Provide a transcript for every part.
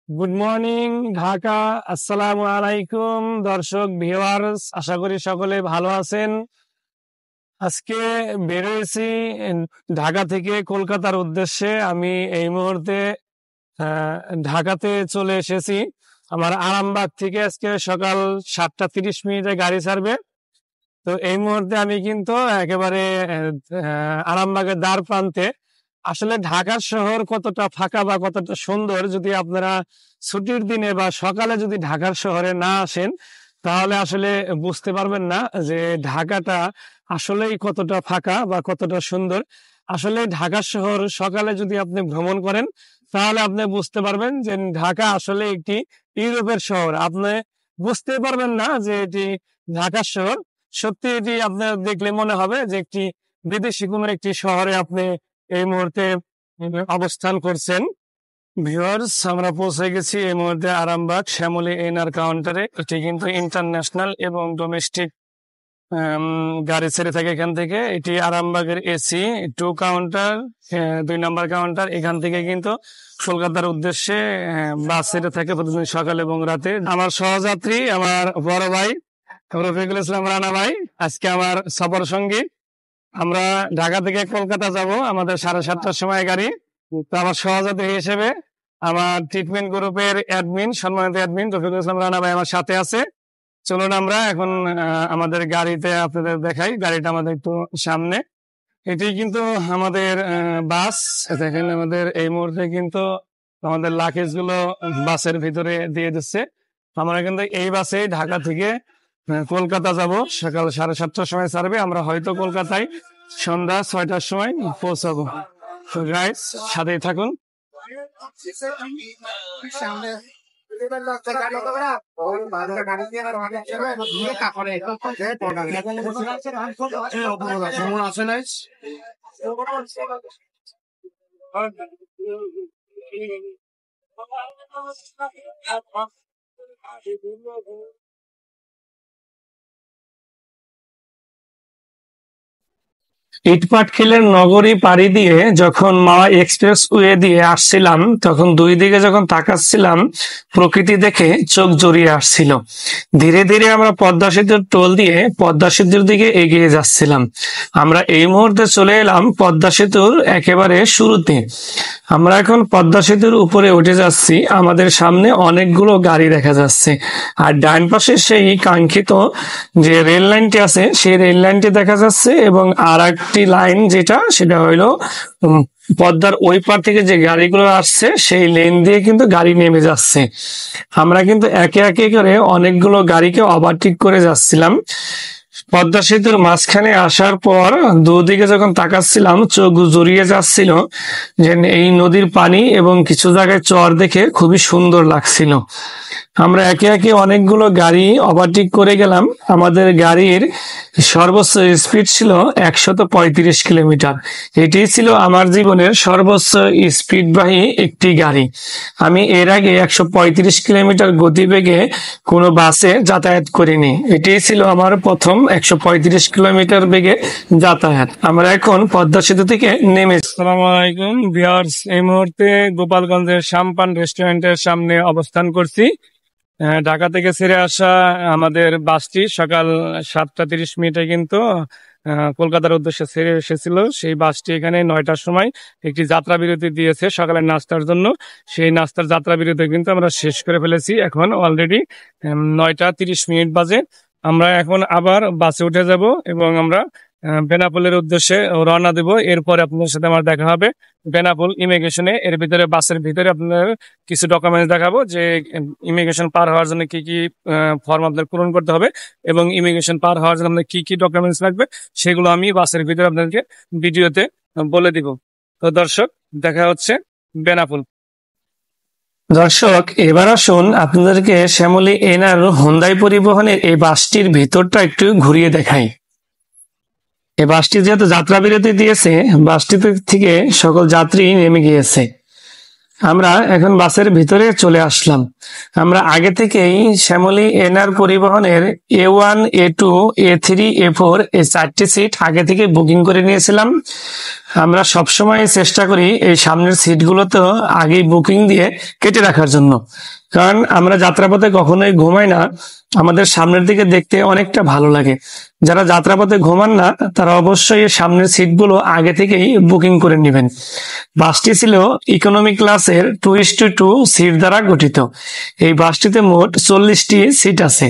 Good morning Dhaka. আসসালামু আলাইকুম দর্শক ভিউয়ার্স, আশা করি সকলে ভালো আছেন। আজকে বেরোয়েছি ঢাকা থেকে কলকাতার উদ্দেশ্যে। আমি এই মুহূর্তে ঢাকাতে চলে এসেছি। আমার আরামবাগ থেকে আজকে সকাল 7:30 গাড়ি ছাড়বে। তো এই মুহূর্তে আমি কিন্তু একেবারে আরামবাগের দ্বার প্রান্তে। আসলে ঢাকার শহর কতটা ফাঁকা বা কতটা সুন্দর, যদি আপনারা ছুটির দিনে বা সকালে যদি ঢাকার শহরে না আসেন তাহলে আসলে বুঝতে পারবেন না যে ঢাকাটা আসলেই কতটা ফাঁকা বা কতটা সুন্দর। আসলে ঢাকা শহর সকালে যদি আপনি ভ্রমণ করেন তাহলে আপনি বুঝতে পারবেন যে ঢাকা আসলে একটি ইউরোপের শহর। আপনি বুঝতে পারবেন না যে এটি ঢাকার শহর। সত্যি এটি আপনার দেখলে মনে হবে যে একটি বিদেশি কোনো একটি শহরে আপনি এই মুহূর্তে অবস্থান করছেন। ভিউয়ার্স, আমরা পৌঁছে গেছি এই মুহূর্তে আরামবাগ শ্যামলী এনআর কাউন্টারে। এটি কিন্তু ইন্টারন্যাশনাল এবং ডোমেস্টিক গাড়ি ছেড়ে থাকে এখান থেকে। এটি আরামবাগের এসি 2 কাউন্টার, 2 নম্বর কাউন্টার। এখান থেকে কিন্তু কলকাতার উদ্দেশ্যে বাস ছেড়ে থাকে প্রতিদিন সকাল এবং রাতে। আমার সহযাত্রী আমার বড় ভাই রফিকুল ইসলাম রানা ভাই আজকে আমার সফর সঙ্গী। আমরা ঢাকা থেকে কলকাতা যাব, আমাদের 7:30টার সময় গাড়ি। তো আমার সহযাত্রী হিসেবে আমার ট্রিটমেন্ট গ্রুপের অ্যাডমিন, সম্মানিত অ্যাডমিন রফিকুল ইসলাম রানা ভাই আমার সাথে আছে। চলুন আমরা এখন আমাদের গাড়িতে আপনাদের দেখাই। গাড়িটা আমাদের একটু সামনে। এটি কিন্তু আমাদের বাস। দেখেন আমাদের এই মুহূর্তে কিন্তু আমাদের লাগেজ গুলো বাসের ভিতরে দিয়ে দিচ্ছে। আমরা কিন্তু এই বাসে ঢাকা থেকে কলকাতা যাব। সকাল 7:30টার সময় ছাড়বে। আমরা হয়তো কলকাতায় সন্ধ্যা 6টার সময় পৌঁছাবো। তো গাইস, সাথেই থাকুন। ইটপাটখিলের নগরী পাড়ি দিয়ে যখন মাওয়া এক্সপ্রেস ওয়ে দিয়ে আসছিলাম, তখন দুই দিকে যখন তাকাচ্ছিলাম, প্রকৃতি দেখে চোখ জড়িয়ে আসছিল। ধীরে ধীরে আমরা পদ্মা সেতুর টোল দিয়ে পদ্মা সেতুর দিকে এগিয়ে যাচ্ছিলাম। আমরা এই মুহূর্তে চলে এলাম পদ্মা সেতুর একেবারে শুরুতে। আমরা এখন পদ্মা সেতুর উপরে উঠে যাচ্ছি। আমাদের সামনে অনেকগুলো গাড়ি দেখা যাচ্ছে, আর ডান পাশে সেই কাঙ্ক্ষিত যে রেল লাইনটি আছে সেই রেল লাইনটি দেখা যাচ্ছে, এবং আর একটি লাইন যেটা সেটা হইলো পদ্মার ওই পার থেকে যে গাড়িগুলো আসছে সেই লেন দিয়ে কিন্তু গাড়ি নেমে যাচ্ছে। আমরা কিন্তু একে একে করে অনেকগুলো গাড়িকে ওভারটেক করে যাচ্ছিলাম। পদ্মা সেতুর মাঝখানে আসার পর দুদিকে যখন তাকাচ্ছিলাম, চোখ জড়িয়ে যাচ্ছিল যে এই নদীর পানি এবং কিছু জায়গায় চর দেখে খুবই সুন্দর লাগছিল। আমরা একে একে অনেকগুলো গাড়ি ওভারটেক করে গেলাম। আমাদের গাড়ির সর্বোচ্চ স্পিড ছিল 135 কিলোমিটার। এটি ছিল আমার জীবনের সর্বোচ্চ স্পিডবাহী একটি গাড়ি। আমি এর আগে 135 কিলোমিটার গতিবেগে কোনো বাসে যাতায়াত করিনি। এটি ছিল আমার প্রথম 135 কিলোমিটার বেগে যাতায়াত। আমরা এখন পদ্মা সেতু থেকে নেমে। আসসালামু আলাইকুম ভিউয়ার্স, এই মুহূর্তে গোপালগঞ্জের সাম্পান রেস্টুরেন্টের সামনে অবস্থান করছি। ঢাকা থেকে ছেড়ে আসা আমাদের বাসটি সকাল 7:30 কিন্তু কলকাতার উদ্দেশ্যে ছেড়ে এসেছিল। সেই বাসটি এখানে 9টার সময় একটি যাত্রা বিরতি দিয়েছে সকালের নাস্তার জন্য। সেই নাস্তার যাত্রা বিরতি কিন্তু আমরা শেষ করে ফেলেছি। এখন অলরেডি 9:30 বাজে। আমরা এখন আবার বাসে উঠে যাব এবং আমরা বেনাপোলের উদ্দেশ্যে রওনা দেব। এরপরে আপনাদের সাথে আমার দেখা হবে বেনাপোল ইমিগ্রেশনে। এর ভিতরে বাসের ভিতরে আপনার কিছু ডকুমেন্টস দেখাবো যে ইমিগ্রেশন পার হওয়ার জন্য কি কি ফর্ম আপনাদের পূরণ করতে হবে এবং ইমিগ্রেশন পার হওয়ার জন্য আপনাদের কি কি ডকুমেন্টস লাগবে সেগুলো আমি বাসের ভিতরে আপনাদেরকে ভিডিওতে বলে দিব। তো দর্শক, দেখা হচ্ছে বেনাপোল। দর্শক, এবার আসুন আপনাদেরকে শ্যামলী এনআর হোন্দাই পরিবহনের এই বাসটির ভিতরটা একটু ঘুরিয়ে দেখাই। এই বাসটি যেহেতু যাত্রা বিরতি দিয়েছে, বাসটি থেকে সকল যাত্রী নেমে গিয়েছে। আমরা এখন বাসের ভিতরে চলে আসলাম। আমরা আগে থেকেই শ্যামলী এনআর পরিবহনের A1, A2, A3, A4 এই 4টি সিট আগে থেকে বুকিং করে নিয়েছিলাম। আমরা সবসময় চেষ্টা করি এই সামনের সিটগুলো তো আগেই বুকিং দিয়ে কেটে রাখার জন্য, কারণ আমরা যাত্রাপথে কখনোই ঘুমাই না, আমাদের সামনের দিকে দেখতে অনেকটা ভালো লাগে। যারা যাত্রাপথে ঘুমান না তারা অবশ্যই এই সামনের সিটগুলো আগে থেকেই বুকিং করে নেবেন। বাসটি ছিল ইকোনমি ক্লাসের 2:2 সিট দ্বারা গঠিত। এই বাসটিতে মোট 40টি সিট আছে।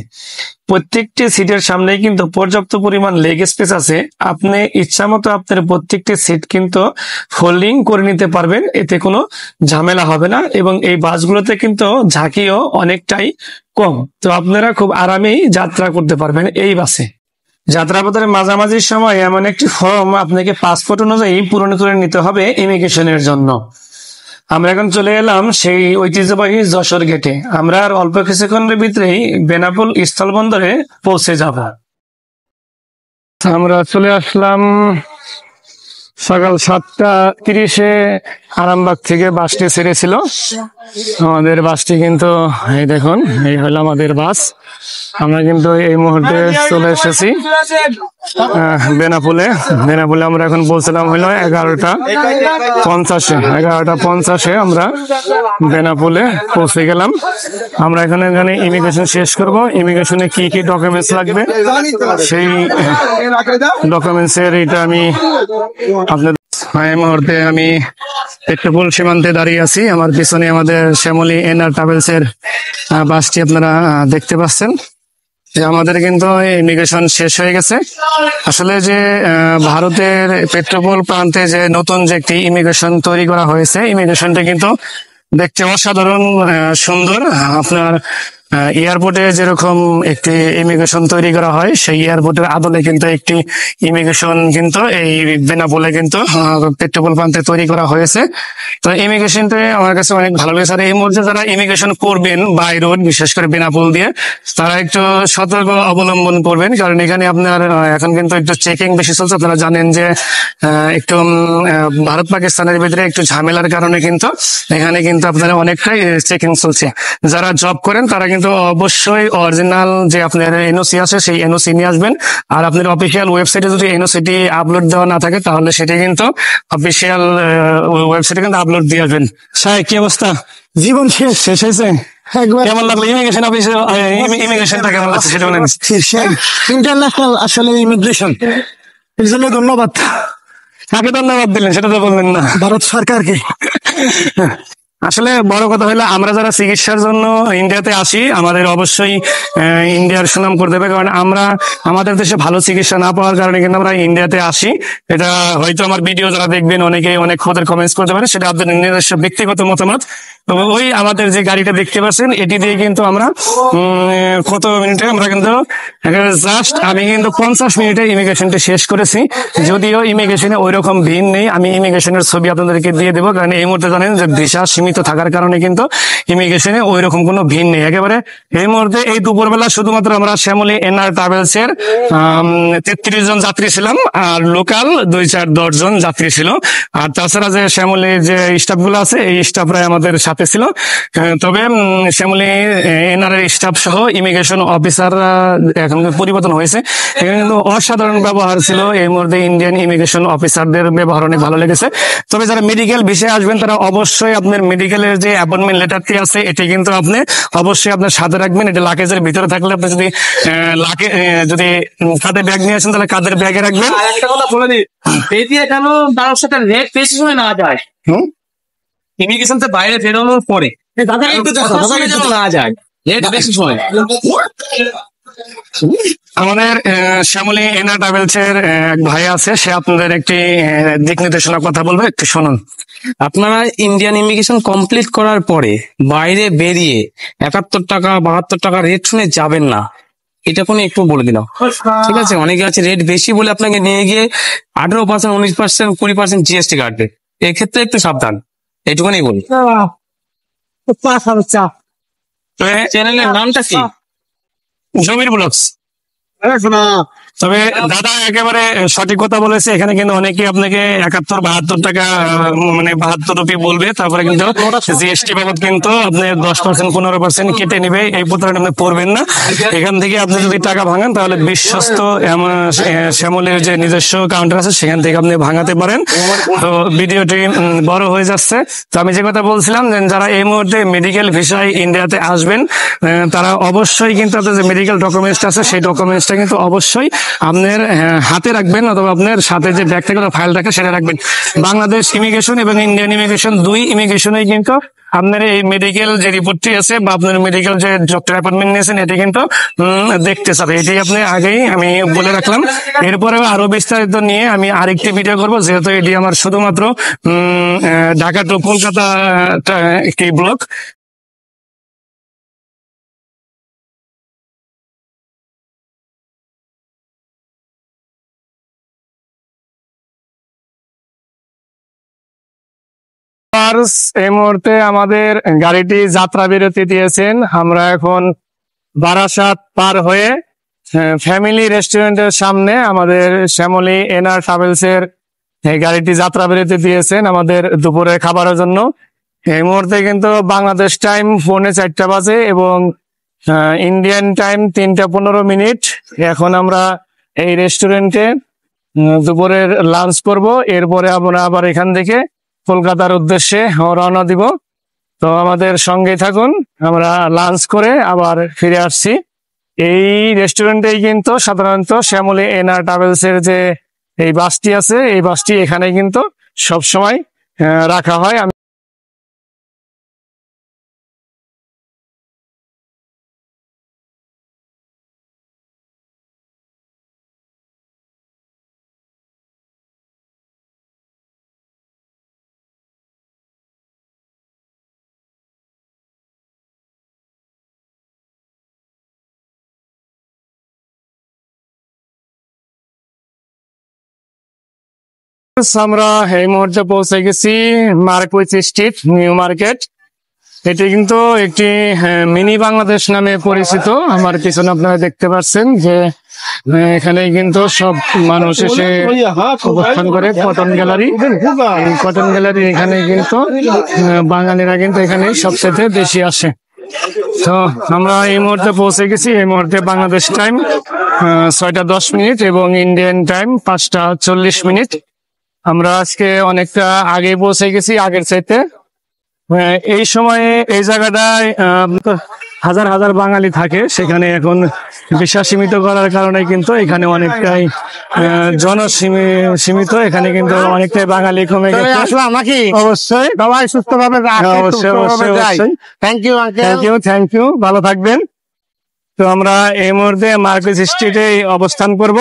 প্রত্যেকটি সিটের সামনে কিন্তু পর্যাপ্ত পরিমাণ লেগ স্পেস আছে। আপনি ইচ্ছা মতো আপনার প্রত্যেকটি সিট কিন্তু ফোল্ডিং করে নিতে পারবেন, এতে কোনো ঝামেলা হবে না। এবং এই বাসগুলোতে কিন্তু ঝাঁকিও অনেকটাই কম, তো আপনারা খুব আরামেই যাত্রা করতে পারবেন এই বাসে। যাত্রাপথের মাঝামাঝি সময় এমন একটি ফর্ম আপনাকে পাসপোর্ট অনুযায়ী পূরণ করে নিতে হবে ইমিগ্রেশনের জন্য। আমরা এখন চলে এলাম সেই ঐতিহ্যবাহী যশোর গেটে। আমরা আর অল্প কিছুক্ষণের ভিতরেই বেনাপোল স্থলবন্দরে পৌঁছে যাব। আমরা চলে আসলাম সকাল 7:30-এ আরামবাগ থেকে বাসটি ছেড়েছিল। আমাদের বাসটি কিন্তু এই দেখুন, এই হলো আমাদের বাস। আমরা কিন্তু এই মুহূর্তে চলে এসেছি বেনাপোলে। বেনাপোলে আমরা এখন পৌঁছলাম হলো 11:50-এ আমরা বেনাপোলে পৌঁছে গেলাম। আমরা এখানে ইমিগ্রেশন শেষ করব। ইমিগ্রেশনে কি কি ডকুমেন্টস লাগবে সেই ডকুমেন্টস এর এটা আমি আপনাদের এই মুহূর্তে আমি পেট্রোপোল সীমান্তে দাঁড়িয়ে আছি। আমার পিছনে আমাদের শ্যামলী এনআর ট্রাভেলস এর বাসটি আপনারা দেখতে পাচ্ছেন। আমাদের কিন্তু ইমিগ্রেশন শেষ হয়ে গেছে। আসলে যে ভারতের পেট্রোপোল প্রান্তে যে নতুন যে একটি ইমিগ্রেশন তৈরি করা হয়েছে, ইমিগ্রেশনটা কিন্তু দেখতে অসাধারণ সুন্দর। আপনার এয়ারপোর্টে যেরকম একটি ইমিগ্রেশন তৈরি করা হয়, সেই এয়ারপোর্টের আদলে কিন্তু একটি ইমিগ্রেশন কিন্তু এই বেনাপোলে কিন্তু পেট্রোপোল প্রান্তে তৈরি করা হয়েছে। তো ইমিগ্রেশনটা আমার কাছে অনেক ভালো লেগেছে। আর এই মুহূর্তে যারা ইমিগ্রেশন করবেন বাই রোড, বিশেষ করে বেনাপোল দিয়ে, তারা একটু সতর্ক অবলম্বন করবেন, কারণ এখানে আপনার এখন কিন্তু একটু চেকিং বেশি চলছে। আপনারা জানেন যে একটু ভারত পাকিস্তানের ভিতরে একটু ঝামেলার কারণে কিন্তু এখানে কিন্তু আপনারা অনেকটাই চেকিং চলছে। যারা জব করেন তারা কিন্তু অবশ্যই অরিজিনাল যে আপনার এনওসি আছে সেই এনওসি নিয়ে আসবেন। আর আপনার অফিসিয়াল ওয়েবসাইটে যদি এনওসিটি আপলোড দেওয়া না থাকে তাহলে সেটি কিন্তু অফিসিয়াল ওয়েবসাইটে কিন্তু আপলোড দিয়ে আসবেন। সাহেব, কি অবস্থা? জীবন শেষ হয়েছে। কেমন লাগলো ইমিগ্রেশন অফিসে? ইমিগ্রেশনটা কেমন লাগছে সেটা বলেন। ইন্টারন্যাশনাল আসলে ইমিগ্রেশন, এর জন্য ধন্যবাদ। কাকে ধন্যবাদ দিলেন সেটা তো বললেন না। ভারত সরকারকে। আসলে বড় কথা হলো আমরা যারা চিকিৎসার জন্য ইন্ডিয়াতে আসি, আমাদের অবশ্যই ইন্ডিয়ার সুনাম করতে হবে, কারণ আমরা আমাদের দেশে ভালো চিকিৎসা না পাওয়ার কারণে কিন্তু আমরা ইন্ডিয়াতে আসি। এটা হয়তো আমার ভিডিও যারা দেখবেন অনেকে অনেক খোদের কমেন্টস করতে পারে, সেটা আপনাদের নিজস্ব ব্যক্তিগত মতামত। ওই আমাদের যে গাড়িটা দেখতে পাচ্ছেন এটি দিয়ে কিন্তু আমরা কত মিনিটে আমরা কিন্তু জাস্ট আমি কিন্তু 50 মিনিটে ইমিগ্রেশনটা শেষ করেছি। যদিও ইমিগ্রেশনে ওই রকম ভিড় নেই, আমি ইমিগ্রেশনের ছবি আপনাদেরকে দিয়ে দেবো, কারণ এই মুহূর্তে জানেন যে ভিসা সীমিত থাকার কারণে কিন্তু ইমিগ্রেশনে ওই রকম কোনো ভিড় নেই একেবারে। এই মুহূর্তে এই দুপুরবেলা শুধুমাত্র আমরা শ্যামলী এনআর ট্রাভেলস এর 33 জন যাত্রী ছিলাম, আর লোকাল 2-4-10 জন যাত্রী ছিল। আর তাছাড়া যে শ্যামলীর যে স্টাফ গুলো আছে এই স্টাফরাই আমাদের সাথে ছিল। তবে শ্যামলী এনআর এর স্টাফ সহ ইমিগ্রেশন অফিসাররা এখন পরিবর্তন হয়েছে। এখানে কিন্তু অসাধারণ ব্যবহার ছিল। এই মুহূর্তে ইন্ডিয়ান ইমিগ্রেশন অফিসারদের ব্যবহার অনেক ভালো লেগেছে। তবে যারা মেডিকেল বিষয়ে আসবেন তারা অবশ্যই আপনার মেডিকেলের যে অ্যাপয়েন্টমেন্ট লেটারটি আছে এটি কিন্তু আপনি অবশ্যই আপনার সাথে রাখবেন। এটা লাগেজের ভিতরে থাকলে আপনি যদি যদি কাঁধে ব্যাগ নিয়ে আসেন তাহলে কাঁধের ব্যাগে রাখবেন। একটা কথা বলে দিই, কেন তার সাথে রেট বেশি সময় না যায়, ইমিগ্রেশন থেকে বাইরে বেরোনোর পরে না যায়, রেট বেশি সময়। আমাদের শ্যামলী এনআর ট্রাভেলস এর এক ভাই আছে, সে আপনাদের একটি দিক নির্দেশনার কথা বলবে, একটু শুনুন। আপনারা ইন্ডিয়ান ইমিগ্রেশন কমপ্লিট করার পরে বাইরে বেরিয়ে 71 টাকা 72 টাকা রেট শুনে যাবেন না, এটা কোনো একটু বলে দিলাম, ঠিক আছে? অনেকে আছে রেট বেশি বলে আপনাকে নিয়ে গিয়ে 18%, 19%, 20% জিএসটি কাটবে। এক্ষেত্রে একটু সাবধান, এইটুকুনি বলি। চ্যানেলের নামটা কি? জমির ব্লগস। তবে দাদা একেবারে সঠিক কথা বলেছে, এখানে কিন্তু অনেকে আপনাকে 71-72 টাকা মানে 72 রুপি বলবে, তারপরে কিন্তু জিএসটি বাবদ কিন্তু আপনি 10% 15% কেটে নিবে। এই প্রতারণা আপনি পড়বেন না। এখান থেকে আপনি যদি টাকা ভাঙান তাহলে বিশ্বস্ত শ্যামলের যে নিজস্ব কাউন্টার আছে সেখান থেকে আপনি ভাঙাতে পারেন। তো ভিডিওটি বড় হয়ে যাচ্ছে। তো আমি যে কথা বলছিলাম যে যারা এই মুহূর্তে মেডিকেল ভিসায় ইন্ডিয়াতে আসবেন তারা অবশ্যই কিন্তু আপনার যে মেডিকেল ডকুমেন্টস আছে সেই ডকুমেন্টসটা কিন্তু অবশ্যই আপনার হাতে রাখবেন, অথবা আপনার সাথে যে ব্যাগ থেকে ফাইল রাখে সেটা রাখবেন। বাংলাদেশ ইমিগ্রেশন এবং ইন্ডিয়ান ইমিগ্রেশন দুই ইমিগ্রেশনেই কিন্তু আপনার এই মেডিকেল যে রিপোর্টটি আছে বা আপনার মেডিকেল যে ডক্টর অ্যাপয়েন্টমেন্ট নিয়েছেন এটি কিন্তু দেখতে চাবে। এটি আপনি আগেই আমি বলে রাখলাম। এরপরেও আরো বিস্তারিত নিয়ে আমি আরেকটি ভিডিও করব, যেহেতু এটি আমার শুধুমাত্র ঢাকা টু কলকাতা একটি ব্লগ। এই মুহূর্তে আমাদের গাড়িটি যাত্রা বিরতি দিয়েছেন। আমরা এখন বারাসাত পার হয়ে ফ্যামিলি রেস্টুরেন্টের সামনে আমাদের শ্যামলী এনআর ট্রাভেলস এর এই গাড়িটি যাত্রা বিরতি দিয়েছেন আমাদের দুপুরে খাবারের জন্য। এই মুহূর্তে কিন্তু বাংলাদেশ টাইম 4:45 বাজে এবং ইন্ডিয়ান টাইম 3:15। এখন আমরা এই রেস্টুরেন্টে দুপুরের লাঞ্চ করব। এরপরে আমরা আবার এখান থেকে কলকাতার উদ্দেশ্যে রওনা দিব। তো আমাদের সঙ্গে থাকুন, আমরা লাঞ্চ করে আবার ফিরে আসছি। এই রেস্টুরেন্টেই কিন্তু সাধারণত শ্যামলী এনআর ট্রাভেলস এর যে এই বাসটি আছে এই বাসটি এখানে কিন্তু সবসময় রাখা হয়। আমরা এই মুহূর্তে পৌঁছে গেছি মার্কুইস স্ট্রিট নিউ মার্কেট। এটি কিন্তু একটি মিনি বাংলাদেশ নামে পরিচিত। আমার পিছনে আপনারা দেখতে পাচ্ছেন যে এখানে কিন্তু সব মানুষ এসে অবস্থান করে। কটন গ্যালারি, কটন গ্যালারি এখানে কিন্তু বাঙালিরা কিন্তু এখানে সবচেয়ে বেশি আসে। তো আমরা এই মুহূর্তে পৌঁছে গেছি। এই মুহূর্তে বাংলাদেশ টাইম 6:10 এবং ইন্ডিয়ান টাইম 5:40। আমরা আজকে অনেকটা আগে পৌঁছে গেছি আগের চাইতে। এই সময়ে এই জায়গাটায় হাজার হাজার বাঙালি থাকে, সেখানে এখন ভিসা সীমিত করার কারণে কিন্তু এখানে অনেকটাই জনসীমিত। এখানে কিন্তু অনেকটাই বাঙালি কমে গেছে। আসলাম নাকি? অবশ্যই সবাই সুস্থভাবে অবশ্যই অবশ্যই অবশ্যই। থ্যাংক ইউ থ্যাংক ইউ, ভালো থাকবেন। তো আমরা এই মুহূর্তে মার্কুইস স্ট্রিটে অবস্থান করব।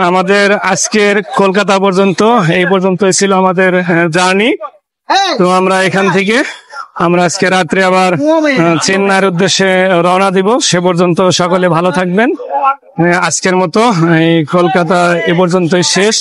আমাদের আজকের কলকাতা পর্যন্ত এই পর্যন্তই ছিল আমাদের জার্নি। তো আমরা এখান থেকে আমরা আজকে রাত্রে আবার চেন্নাইয়ের উদ্দেশ্যে রওনা দিব। সে পর্যন্ত সকলে ভালো থাকবেন। আজকের মতো এই কলকাতা এ পর্যন্তই শেষ।